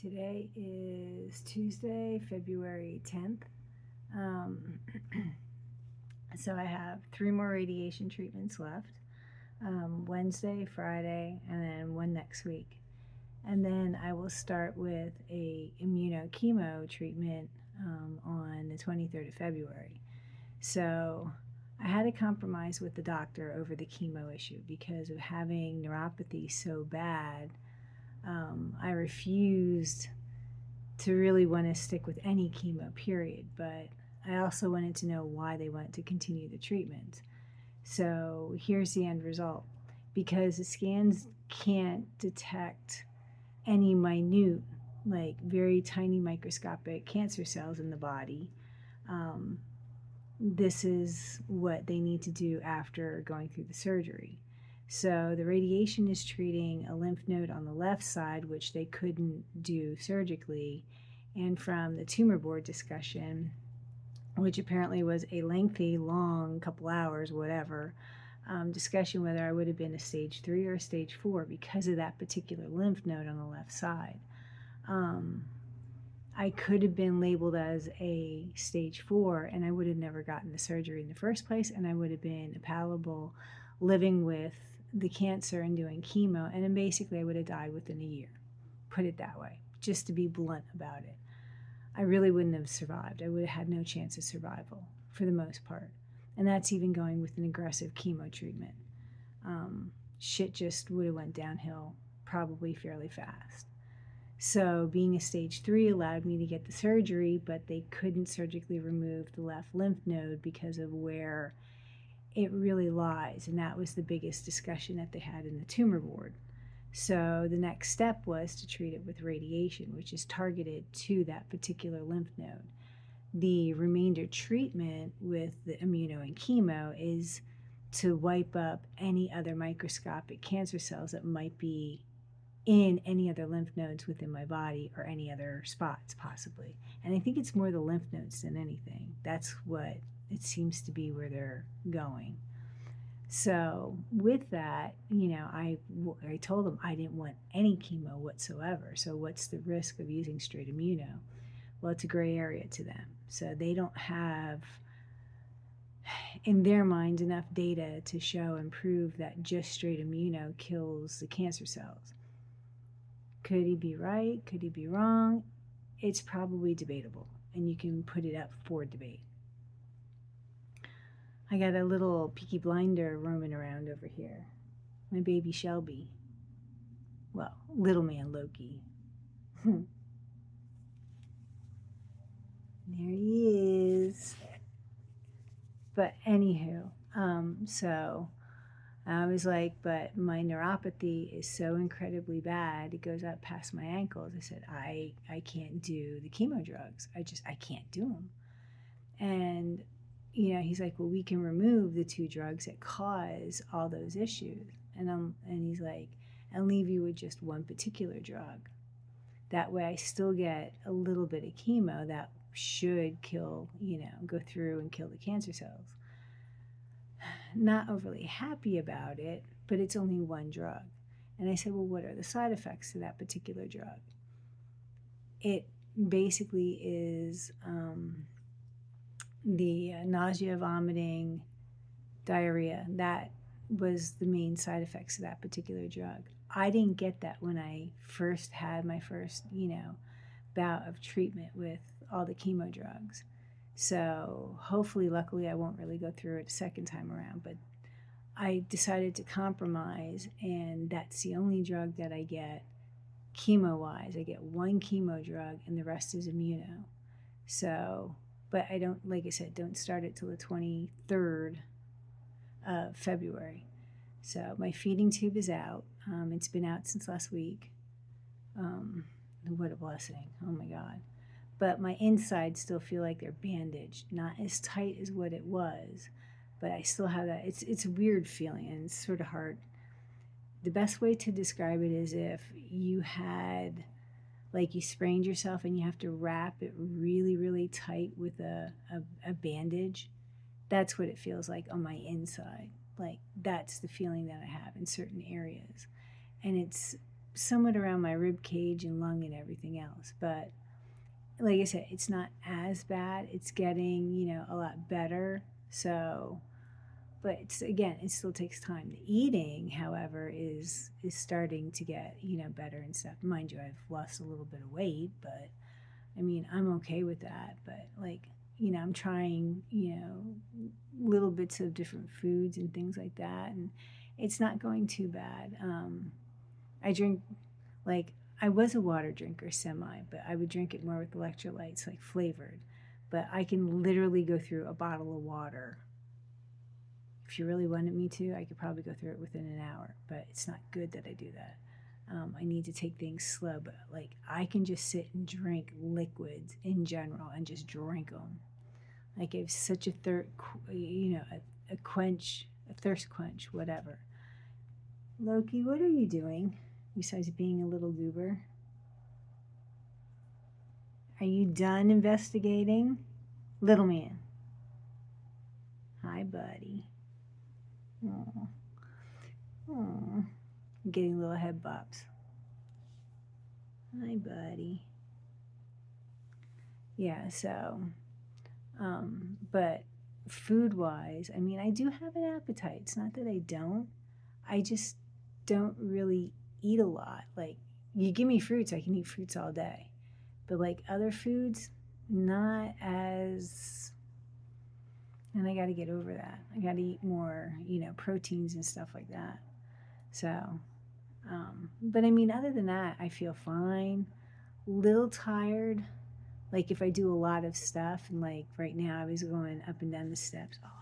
Today is Tuesday, February 10th. So I have 3 more radiation treatments left, Wednesday, Friday, and then one next week. And then I will start with a immunochemo treatment on the 23rd of February. So I had to compromise with the doctor over the chemo issue because of having neuropathy so bad. I refused to really want to stick with any chemo, period, but I also wanted to know why they wanted to continue the treatment. So here's the end result. Because the scans can't detect any minute, like very tiny microscopic cancer cells in the body, this is what they need to do after going through the surgery. So the radiation is treating a lymph node on the left side, which they couldn't do surgically. And from the tumor board discussion, which apparently was a lengthy, long, couple hours, whatever, discussion whether I would have been a stage 3 or a stage 4 because of that particular lymph node on the left side. I could have been labeled as a stage 4 and I would have never gotten the surgery in the first place, and I would have been palatable living with the cancer and doing chemo, and then basically I would have died within a year. Put it that way, just to be blunt about it. I really wouldn't have survived. I would have had no chance of survival for the most part. And that's even going with an aggressive chemo treatment. Shit just would have went downhill probably fairly fast. So being a stage 3 allowed me to get the surgery, but they couldn't surgically remove the left lymph node because of where it really lies, and that was the biggest discussion that they had in the tumor board. So the next step was to treat it with radiation, which is targeted to that particular lymph node. The remainder treatment with the immuno and chemo is to wipe up any other microscopic cancer cells that might be in any other lymph nodes within my body or any other spots possibly. And I think it's more the lymph nodes than anything. That's what it seems to be where they're going. So with that, I told them I didn't want any chemo whatsoever. So what's the risk of using straight immuno? Well, it's a gray area to them. So they don't have, in their mind, enough data to show and prove that just straight immuno kills the cancer cells. Could he be right? Could he be wrong? It's probably debatable, and you can put it up for debate. I got a little Peaky Blinder roaming around over here. My baby Shelby. Well, little man Loki. There he is. But anywho, so I was like, but my neuropathy is so incredibly bad, it goes up past my ankles. I said, I can't do the chemo drugs. I can't do them. And he's like, well, we can remove the 2 drugs that cause all those issues. And he's like, and leave you with just one particular drug. That way I still get a little bit of chemo that should kill, go through and kill the cancer cells. Not overly happy about it, but it's only one drug. And I said, well, what are the side effects to that particular drug? It basically is the nausea, vomiting, diarrhea. That was the main side effects of that particular drug. I didn't get that when I first had my first, bout of treatment with all the chemo drugs. So hopefully, luckily, I won't really go through it a second time around. But I decided to compromise, and that's the only drug that I get chemo-wise. I get 1 chemo drug, and the rest is immuno. So, but I don't, like I said, don't start it till the 23rd of February. So my feeding tube is out. It's been out since last week. What a blessing. Oh my God. But my insides still feel like they're bandaged. Not as tight as what it was, but I still have that. It's a weird feeling, and it's sort of hard. The best way to describe it is if you had, like, you sprained yourself and you have to wrap it really, really tight with a bandage. That's what it feels like on my inside. Like, that's the feeling that I have in certain areas. And it's somewhat around my rib cage and lung and everything else. But like I said, it's not as bad. It's getting, a lot better. So, but it's, again, it still takes time. The eating, however, is starting to get, better and stuff. Mind you, I've lost a little bit of weight, but I mean, I'm okay with that. But like, I'm trying, little bits of different foods and things like that, and it's not going too bad. I drink, like, I was a water drinker semi, but I would drink it more with electrolytes, like flavored. But I can literally go through a bottle of water. If you really wanted me to, I could probably go through it within an hour, but it's not good that I do that. I need to take things slow, but like I can just sit and drink liquids in general and just drink them. Like it's such a a quench, a thirst quench, whatever. Loki, what are you doing besides being a little goober? Are you done investigating? Little man. Hi, buddy. Aw. Aw. Getting little head bops. Hi, buddy. Yeah, so, but food wise, I mean, I do have an appetite. It's not that I don't. I just don't really eat a lot. Like, you give me fruits, I can eat fruits all day. But like other foods, not as. And I got to get over that. I got to eat more, proteins and stuff like that. So, but I mean, other than that, I feel fine. Little tired. Like if I do a lot of stuff, and like right now I was going up and down the steps. Oh,